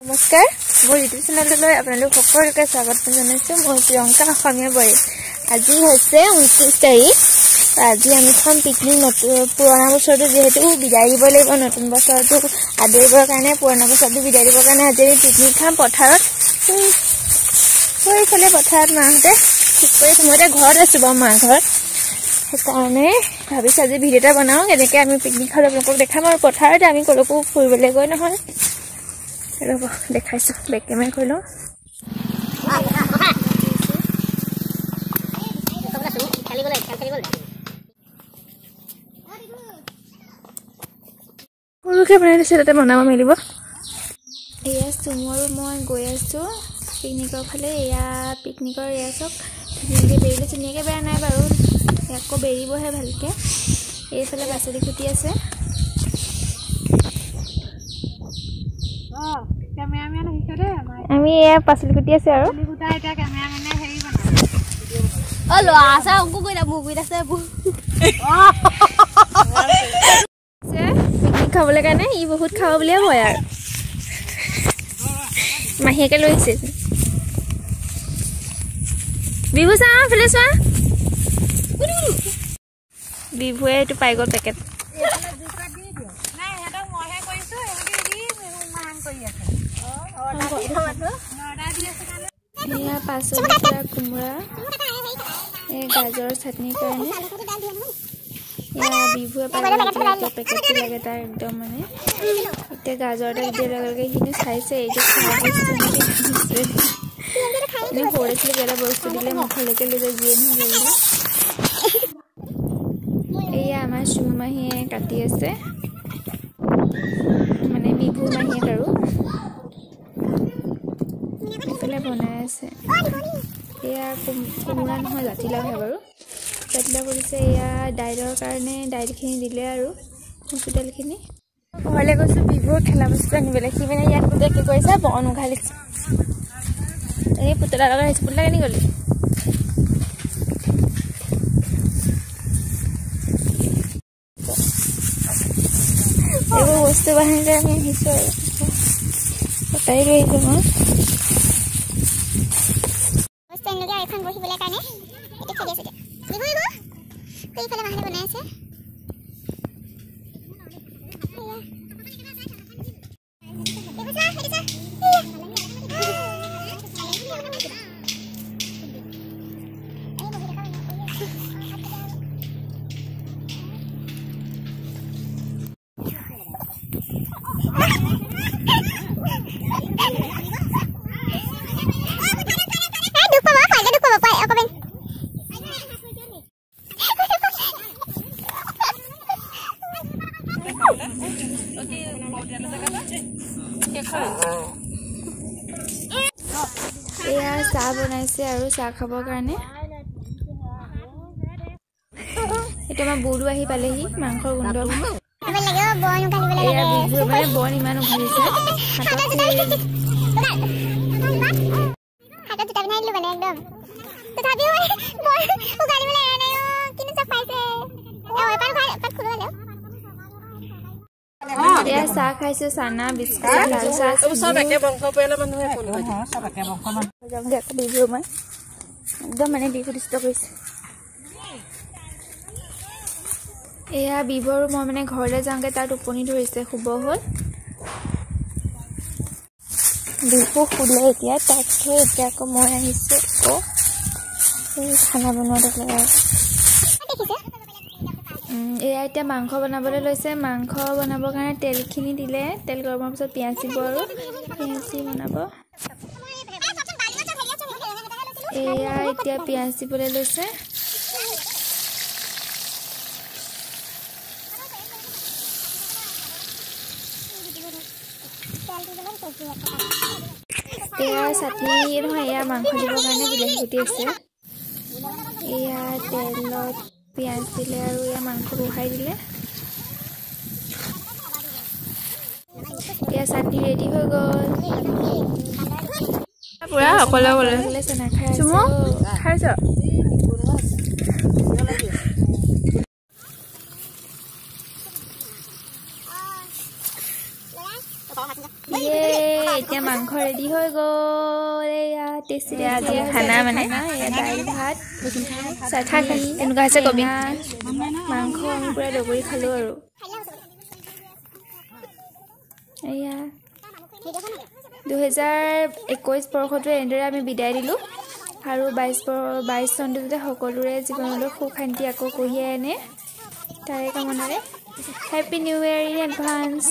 নমস্কাৰ মোৰ ইউটিউব চেনেললৈ আপোনালোক সকলোকে স্বাগত জনাইছো মই প্ৰিয়ংকা অসমীয়া বৰী আজি হৈছে 29 তাৰিখ আজি আমি খাম পিকনিক পুৰণা বছৰটো যেহেতু বিদায় দিব লাগিব নতুন বছৰটো আদৰিবৰ কাৰণে পুৰণা বছৰটো বিদায় দিবৰ কাৰণে আজি পিকনিক খাম পথাৰত সেইফালে পথাৰত মাহঁতে ঠিক কৰি সময়তে ঘৰত আছো বা মা ঘৰত সেইকাৰণে ভাবিছো আজি ভিডিঅ' এটা বনাওঁ এনেকৈ আমি পিকনিক খালে আপোনালোকক দেখাম আৰু পথাৰত আমি কলৈকো ফুৰিবলৈ গৈ নহয় ৰব দেখাইছো বেক কেমেৰা কৰি লওঁ সৰুকে বনাই দিছে তাতে বনাব মেলিব এয়া চুমৰো মই গৈ আছো পিকনিকৰ ফালে এয়া পিকনিকৰ এয়া চব ধুনীয়াকৈ বেৰিলে ধুনীয়াকৈ বেয়া নাই বাৰু আকৌ বেৰিবহে ভালকৈ এইফালে পাচলি খুটি আছে আমি এয়া পাচলি কুটি আছে আৰু পিকনিক খাবলৈ কাৰণে ই বহুত খাব বুলিয়ে হয় আৰু মাহীয়েকে লৈ আহিছে বিভু চা ফেলে চোৱা বিভুৱে এইটো পাই গ'ল পেকেট পাচলি কোমোৰা গাজৰ চাটনিৰ কাৰণে বিভুৱে পেকেটটো লাগে তাৰ একদম মানে এতিয়া গাজৰ এটা দিয়াৰ লগে লগে সিনি চাইছে এইটো খোৱা বস্তু এনে সৰুছিল এটা বস্তু দিলে মুখলৈকে লৈ যায় যিয়ে নহয় এয়া আমাৰ চুমু মাহীয়ে কাটি আছে মানে বিভু মাহীয়েক আৰু এইফালে বনাই আছে এয়া কোমোৰা নহয় জাতিলাওহে বাৰু জাতিলাও কৰিছে এয়া দাইলৰ কাৰণে দাইলখিনি দিলে আৰু মচুৰ দাইলখিনি ঘৰলৈ গৈছোঁ বিভুৰ খেলা বস্তু আনিবলৈ সি মানে ইয়াত গোটেই কি কৰিছে বন উঘালিছে এই পুতলা লগা আহিছে পুতলা কেনি গ'লি এইবোৰ বস্তু বাহিনীলৈ আমি আহিছোঁ আৰু কটাই লৈ আহিছোঁ মই এখন বহিবলৈ কাৰণে এতিয়া খেলি আছে এইফালে মাহনে বনাই আছে এয়া চাহ বনাইছে আৰু চাহ খাবৰ কাৰণে এতিয়া আমাৰ বৌদু আহি পালেহি মাংসৰ গোন্ধ এয়া বিভুৱে মানে বন ইমান উঘালিছে এয়া চাহ খাইছো চানা বিস্কুট লাল চাহ বিভু মই একদম মানে বিহু দৃষ্ট কৰিছে এয়া বিভুৰ মই মানে ঘৰলৈ যাওঁগৈ তাৰ টোপনি ধৰিছে শুব হ'ল বিহু শুলে এতিয়া তাক থৈ এতিয়া আকৌ মই আহিছোঁ আকৌ খানা বনোৱাটো এয়া এতিয়া মাংস বনাবলৈ লৈছে মাংস বনাবৰ কাৰণে তেলখিনি দিলে তেল গৰমৰ পিছত পিঁয়াজ দিব আৰু পিঁয়াজ দি বনাব এয়া এতিয়া পিঁয়াজ দিবলৈ লৈছে এয়া চাটনি নহয় এয়া মাংস দিবৰ কাৰণে বিলাহী কুটি আছে এয়া তেলত পিঁয়াজ দিলে আৰু এয়া মাংস বহাই দিলে এয়া চাটনি ৰেডি হৈ গ'ল পুৰা অকলে অকলে চেনা খাই আছো খাইছ এতিয়া মাংস ৰেডি হৈ গ'ল এয়া টেষ্টি আজি খানা মানে এয়া দাইল ভাত চাটনি এনেকুৱা হৈছে কবি মাংস আমি পুৰা দগৰি খালোঁ আৰু এয়া 2021 বৰ্ষটো এনেদৰে আমি বিদায় দিলোঁ আৰু 22 চনটো যাতে সকলোৰে জীৱনলৈ সুখ শান্তি আকৌ কঢ়িয়াই আনে তাৰে কামনাৰে happy new year in advance